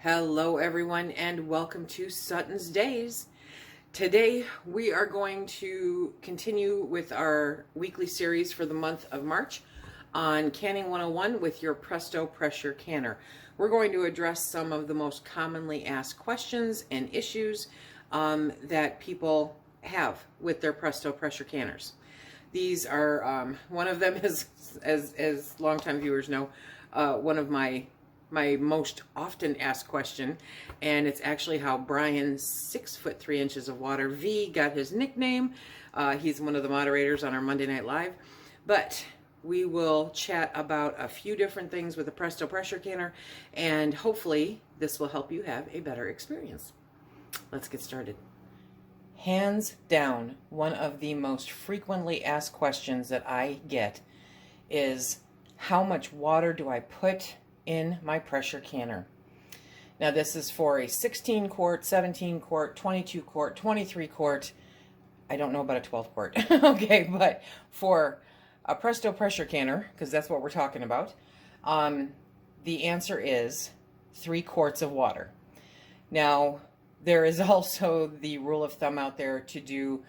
Hello everyone and welcome to SuttonsDaze. Today we are going to continue with our weekly series for the month of March on Canning 101 with your Presto Pressure Canner. We're going to address some of the most commonly asked questions and issues that people have with their Presto Pressure Canners. These are, one of them is, as longtime viewers know, one of my most often asked question, and it's actually how Brian 6'3" of water V got his nickname. He's one of the moderators on our Monday Night Live. But we will chat about a few different things with the Presto Pressure Canner, and hopefully this will help you have a better experience. Let's get started. Hands down, one of the most frequently asked questions that I get is, how much water do I put in my pressure canner? Now this is for a 16 quart, 17 quart, 22 quart, 23 quart. I don't know about a 12 quart. Okay, but for a Presto Pressure Canner, because that's what we're talking about, the answer is 3 quarts of water. Now there is also the rule of thumb out there to do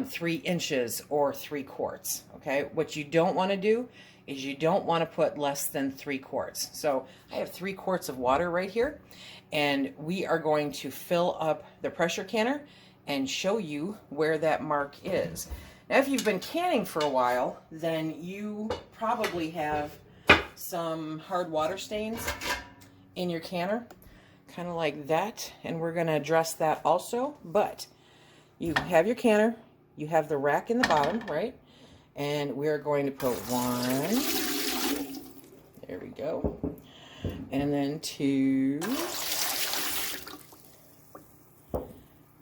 3 inches or 3 quarts. Okay, what you don't want to do is you don't want to put less than 3 quarts. So I have 3 quarts of water right here, and we are going to fill up the pressure canner and show you where that mark is. Now if you've been canning for a while, then you probably have some hard water stains in your canner, kind of like that, and we're going to address that also. But you have your canner, you have the rack in the bottom, right? And we're going to put 1, there we go, and then 2,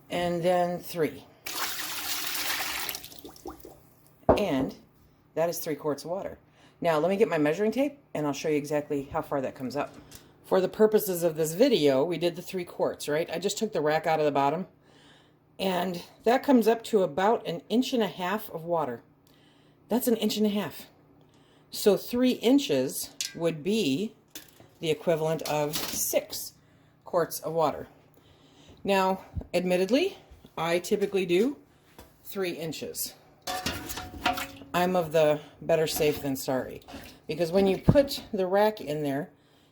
and then 3. And that is 3 quarts of water. Now let me get my measuring tape and I'll show you exactly how far that comes up. For the purposes of this video, we did the 3 quarts, right? I just took the rack out of the bottom, and that comes up to about 1.5 inches of water. That's 1.5 inches. So 3 inches would be the equivalent of 6 quarts of water. Now, admittedly, I typically do 3 inches. I'm of the better safe than sorry, because when you put the rack in there,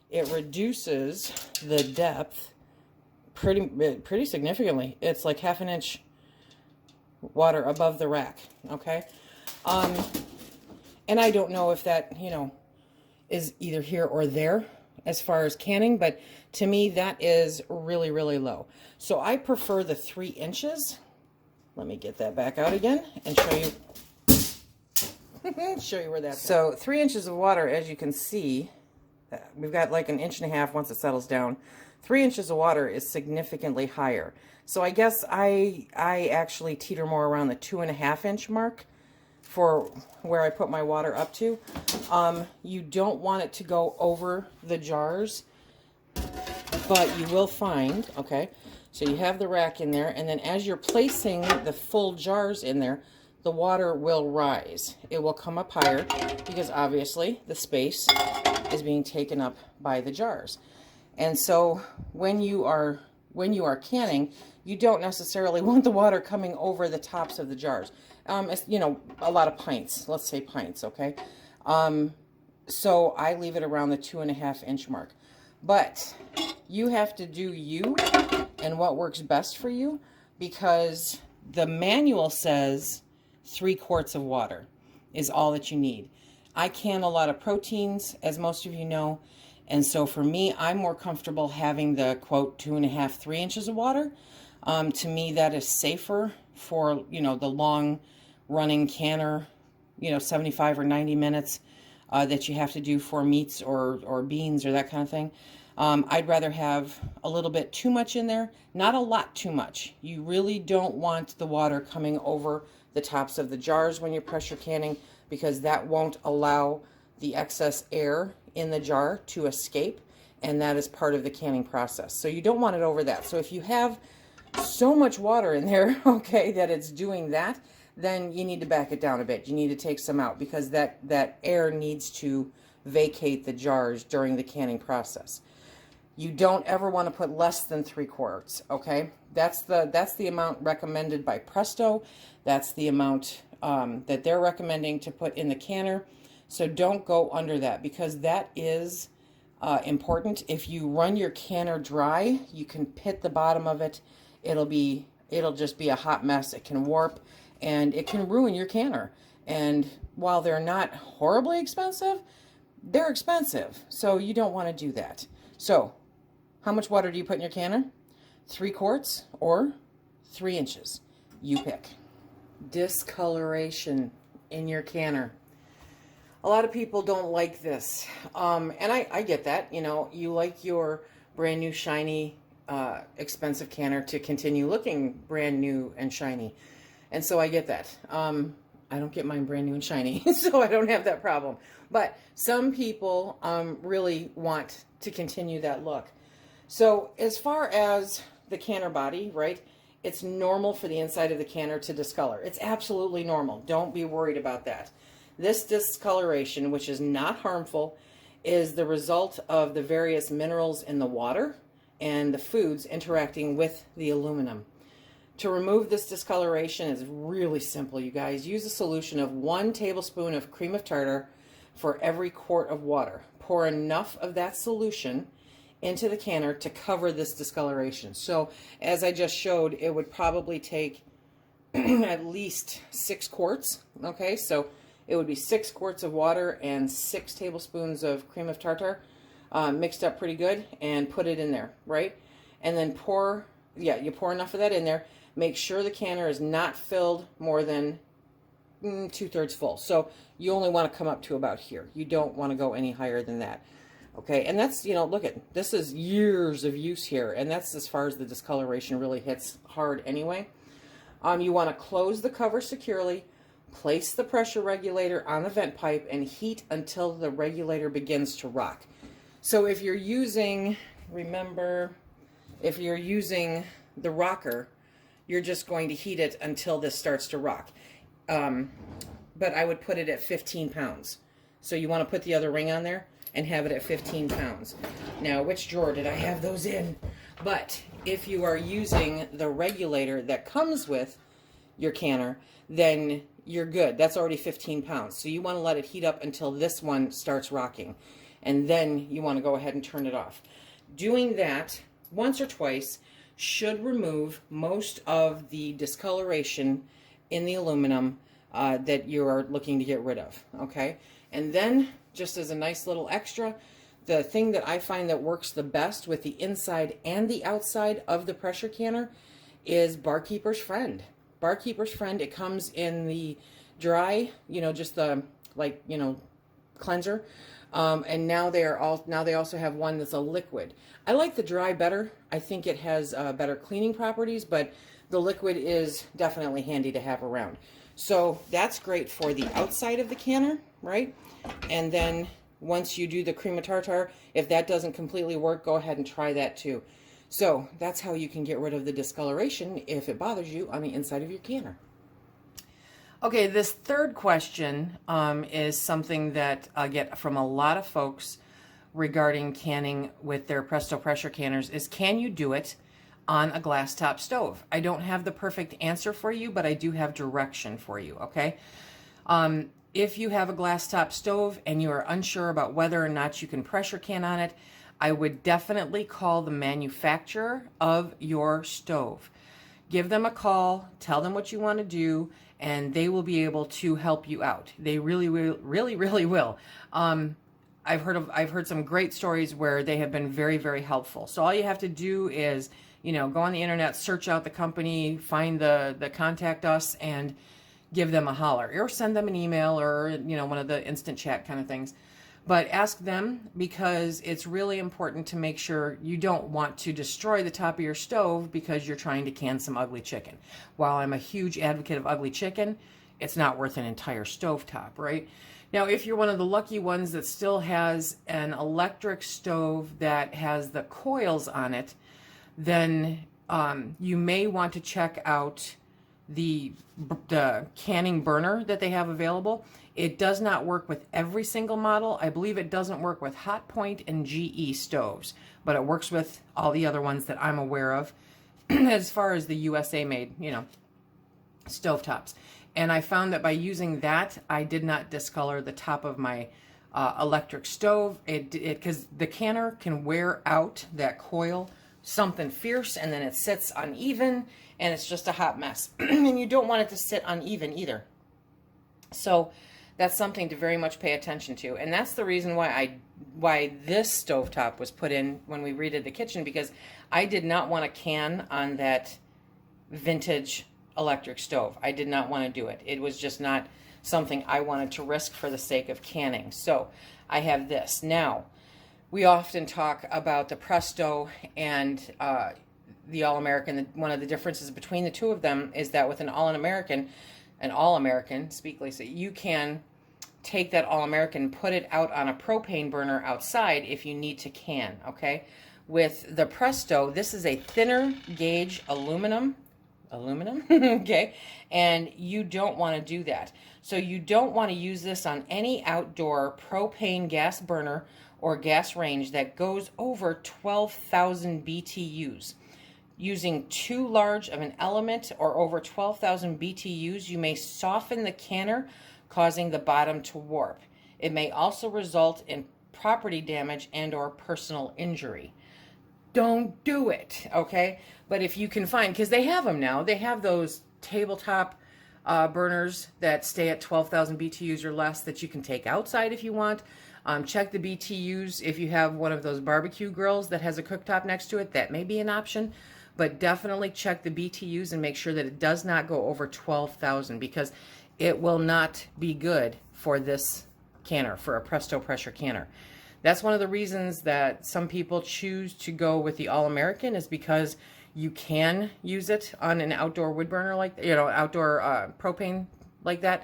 it reduces the depth pretty significantly. It's like 1/2 inch water above the rack, okay? And I don't know if that, is either here or there as far as canning, but to me that is really, really low. So I prefer the 3 inches. Let me get that back out again and show you where that's at. So 3 inches of water, as you can see, we've got like 1.5 inches once it settles down. 3 inches of water is significantly higher. So I guess I actually teeter more around the 2.5 inch mark for where I put my water up to. You don't want it to go over the jars, but you will find, okay, so you have the rack in there, and then as you're placing the full jars in there, the water will rise. It will come up higher because obviously the space is being taken up by the jars. And so when you are canning, you don't necessarily want the water coming over the tops of the jars. A lot of pints, let's say pints, okay? So I leave it around the 2.5 inch mark. But you have to do you and what works best for you, because the manual says 3 quarts of water is all that you need. I can a lot of proteins, as most of you know, and so for me, I'm more comfortable having the, quote, 2.5, 3 inches of water. To me, that is safer for, the long running canner, 75 or 90 minutes that you have to do for meats or beans or that kind of thing. I'd rather have a little bit too much in there, not a lot too much. You really don't want the water coming over the tops of the jars when you're pressure canning, because that won't allow the excess air in the jar to escape, and that is part of the canning process. So you don't want it over that. So if you have so much water in there, okay, that it's doing that, then you need to back it down a bit. You need to take some out, because that air needs to vacate the jars during the canning process. You don't ever want to put less than 3 quarts, okay? That's the amount recommended by Presto. That's the amount that they're recommending to put in the canner. So don't go under that, because that is important. If you run your canner dry, you can pit the bottom of it. It'll just be a hot mess. It can warp and it can ruin your canner. And while they're not horribly expensive, they're expensive. So you don't want to do that. So how much water do you put in your canner? 3 quarts or 3 inches? You pick. Discoloration in your canner. A lot of people don't like this. And I get that. You know, you like your brand new shiny expensive canner to continue looking brand new and shiny. And so I get that. I don't get mine brand new and shiny, so I don't have that problem. But some people really want to continue that look. So as far as the canner body, right, it's normal for the inside of the canner to discolor. It's absolutely normal. Don't be worried about that. This discoloration, which is not harmful, is the result of the various minerals in the water and the foods interacting with the aluminum. To remove this discoloration is really simple, you guys. Use a solution of 1 tablespoon of cream of tartar for every quart of water. Pour enough of that solution into the canner to cover this discoloration. So as I just showed, it would probably take at least 6 quarts. Okay, so it would be 6 quarts of water and 6 tablespoons of cream of tartar mixed up pretty good, and put it in there, right? And then you pour enough of that in there. Make sure the canner is not filled more than 2/3 full. So you only want to come up to about here. You don't want to go any higher than that. Okay, and that's, you know, look at, this is years of use here, and that's as far as the discoloration really hits hard anyway. You want to close the cover securely, place the pressure regulator on the vent pipe, and heat until the regulator begins to rock. So if you're using, remember, if you're using the rocker, you're just going to heat it until this starts to rock. But I would put it at 15 pounds. So you want to put the other ring on there and have it at 15 pounds. Now, which drawer did I have those in? But if you are using the regulator that comes with your canner, then you're good. That's already 15 pounds. So you want to let it heat up until this one starts rocking. And then you want to go ahead and turn it off. Doing that once or twice should remove most of the discoloration in the aluminum that you are looking to get rid of, okay? And then, just as a nice little extra, the thing that I find that works the best with the inside and the outside of the pressure canner is Barkeeper's Friend. Barkeeper's Friend, it comes in the dry, you know, just the, like, you know, cleanser. And now they also have one that's a liquid. I like the dry better. I think it has better cleaning properties, but the liquid is definitely handy to have around. So that's great for the outside of the canner, right? And then once you do the cream of tartar, if that doesn't completely work, go ahead and try that too. So that's how you can get rid of the discoloration if it bothers you on the inside of your canner. Okay, this third question is something that I get from a lot of folks regarding canning with their Presto Pressure Canners is, can you do it on a glass top stove? I don't have the perfect answer for you, but I do have direction for you, okay? If you have a glass top stove and you are unsure about whether or not you can pressure can on it, I would definitely call the manufacturer of your stove. Give them a call, tell them what you want to do, and they will be able to help you out. They really will. I've heard some great stories where they have been very, very helpful. So all you have to do is, you know, go on the internet, search out the company, find the contact us, and give them a holler, or send them an email, or, you know, one of the instant chat kind of things. But ask them, because it's really important to make sure you don't want to destroy the top of your stove because you're trying to can some ugly chicken. While I'm a huge advocate of ugly chicken, it's not worth an entire stovetop, right? Now, if you're one of the lucky ones that still has an electric stove that has the coils on it, then you may want to check out the canning burner that they have available. It does not work with every single model. I believe it doesn't work with Hot Point and GE stoves, but it works with all the other ones that I'm aware of as far as the USA made, you know, stovetops. And I found that by using that, I did not discolor the top of my electric stove. Because the canner can wear out that coil something fierce, and then it sits uneven, and it's just a hot mess. And you don't want it to sit uneven either. So that's something to very much pay attention to. And that's the reason why this stovetop was put in when we redid the kitchen, because I did not want a can on that vintage electric stove. I did not want to do it. It was just not something I wanted to risk for the sake of canning. So I have this. Now, we often talk about the Presto and the All-American. One of the differences between the two of them is that with an All-American, speak Lisa, you can take that All-American and put it out on a propane burner outside if you need to can, okay? With the Presto, this is a thinner gauge aluminum, okay? And you don't want to do that. So you don't want to use this on any outdoor propane gas burner or gas range that goes over 12,000 BTUs. Using too large of an element or over 12,000 BTUs, you may soften the canner, causing the bottom to warp. It may also result in property damage and or personal injury. Don't do it, okay? But if you can find, because they have them now, they have those tabletop burners that stay at 12,000 BTUs or less that you can take outside if you want. Check the BTUs if you have one of those barbecue grills that has a cooktop next to it. That may be an option, but definitely check the BTUs and make sure that it does not go over 12,000, because it will not be good for this canner, for a Presto Pressure Canner. That's one of the reasons that some people choose to go with the All-American, is because you can use it on an outdoor wood burner like, you know, outdoor propane like that,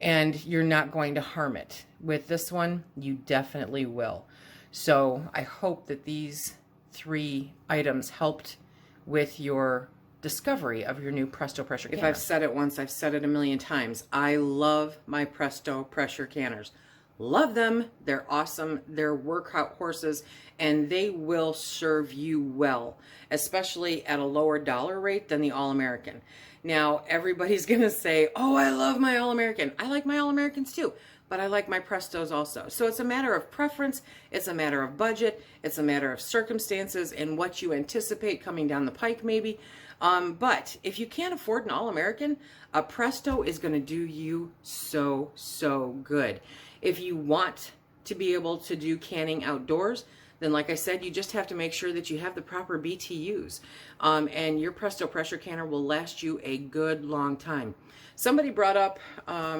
and you're not going to harm it. With this one, you definitely will. So I hope that these 3 items helped with your discovery of your new Presto Pressure Canner. If I've said it once, I've said it a million times. I love my Presto Pressure Canners. Love them. They're awesome. They're workout horses, and they will serve you well, especially at a lower dollar rate than the All-American. Now, everybody's going to say, oh, I love my All-American. I like my All-Americans too, but I like my Prestos also. So it's a matter of preference. It's a matter of budget. It's a matter of circumstances and what you anticipate coming down the pike maybe. But if you can't afford an All-American, a Presto is going to do you so, so good. If you want to be able to do canning outdoors, then like I said, you just have to make sure that you have the proper BTUs. And your Presto Pressure Canner will last you a good long time. Somebody brought up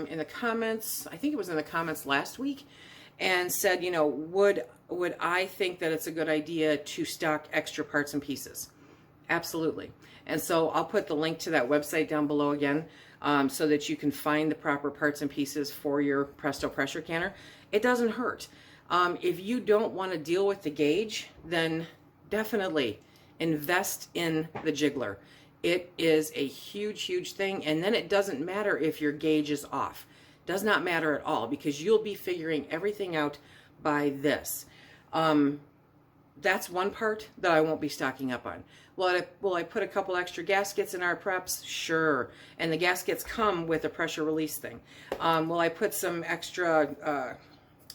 in the comments, I think it was in the comments last week, and said, you know, would I think that it's a good idea to stock extra parts and pieces? Absolutely. And so I'll put the link to that website down below again, so that you can find the proper parts and pieces for your Presto Pressure Canner. It doesn't hurt. If you don't want to deal with the gauge, then definitely invest in the jiggler. It is a huge, huge thing. And then it doesn't matter if your gauge is off. Does not matter at all, because you'll be figuring everything out by this. That's one part that I won't be stocking up on. Will I put a couple extra gaskets in our preps? Sure. And the gaskets come with a pressure release thing. Will I put some extra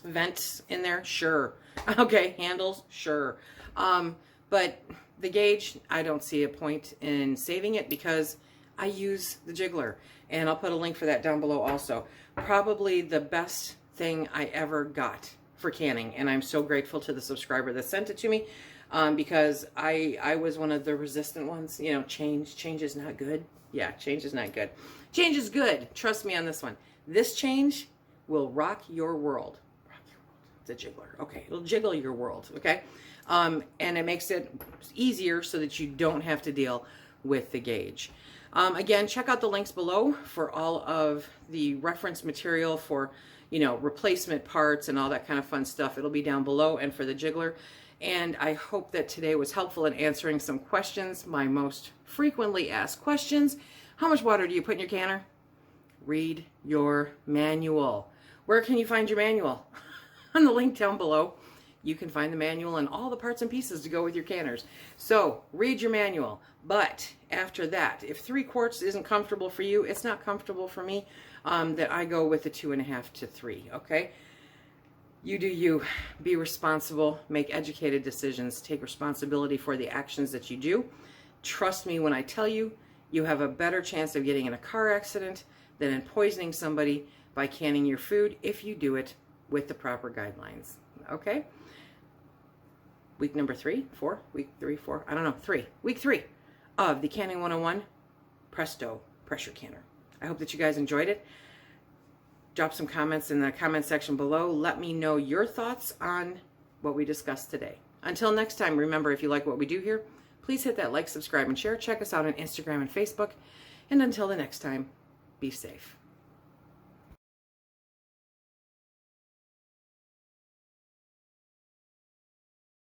vents in there? Sure. Okay, handles? Sure. But the gauge, I don't see a point in saving it, because I use the jiggler. And I'll put a link for that down below also. Probably the best thing I ever got for canning, and I'm so grateful to the subscriber that sent it to me, because I was one of the resistant ones. You know, change is not good. Yeah, change is not good. Change is good. Trust me on this one. This change will rock your world. Rock your world. The jiggler. Okay, it'll jiggle your world. Okay, and it makes it easier so that you don't have to deal with the gauge. Again, check out the links below for all of the reference material for, you know, replacement parts and all that kind of fun stuff. It'll be down below, and for the jiggler. And I hope that today was helpful in answering some questions, my most frequently asked questions. How much water do you put in your canner? Read your manual. Where can you find your manual? On the link down below, you can find the manual and all the parts and pieces to go with your canners. So read your manual. But after that, if 3 quarts isn't comfortable for you, it's not comfortable for me, that I go with the 2.5 to 3, okay? You do you. Be responsible. Make educated decisions. Take responsibility for the actions that you do. Trust me when I tell you, you have a better chance of getting in a car accident than in poisoning somebody by canning your food if you do it with the proper guidelines, okay? Week number 3, 4, week 3, 4, I don't know, 3. Week 3 of the Canning 101 Presto Pressure Canner. I hope that you guys enjoyed it. Drop some comments in the comment section below. Let me know your thoughts on what we discussed today. Until next time, remember, if you like what we do here, please hit that like, subscribe, and share. Check us out on Instagram and Facebook. And until the next time, be safe.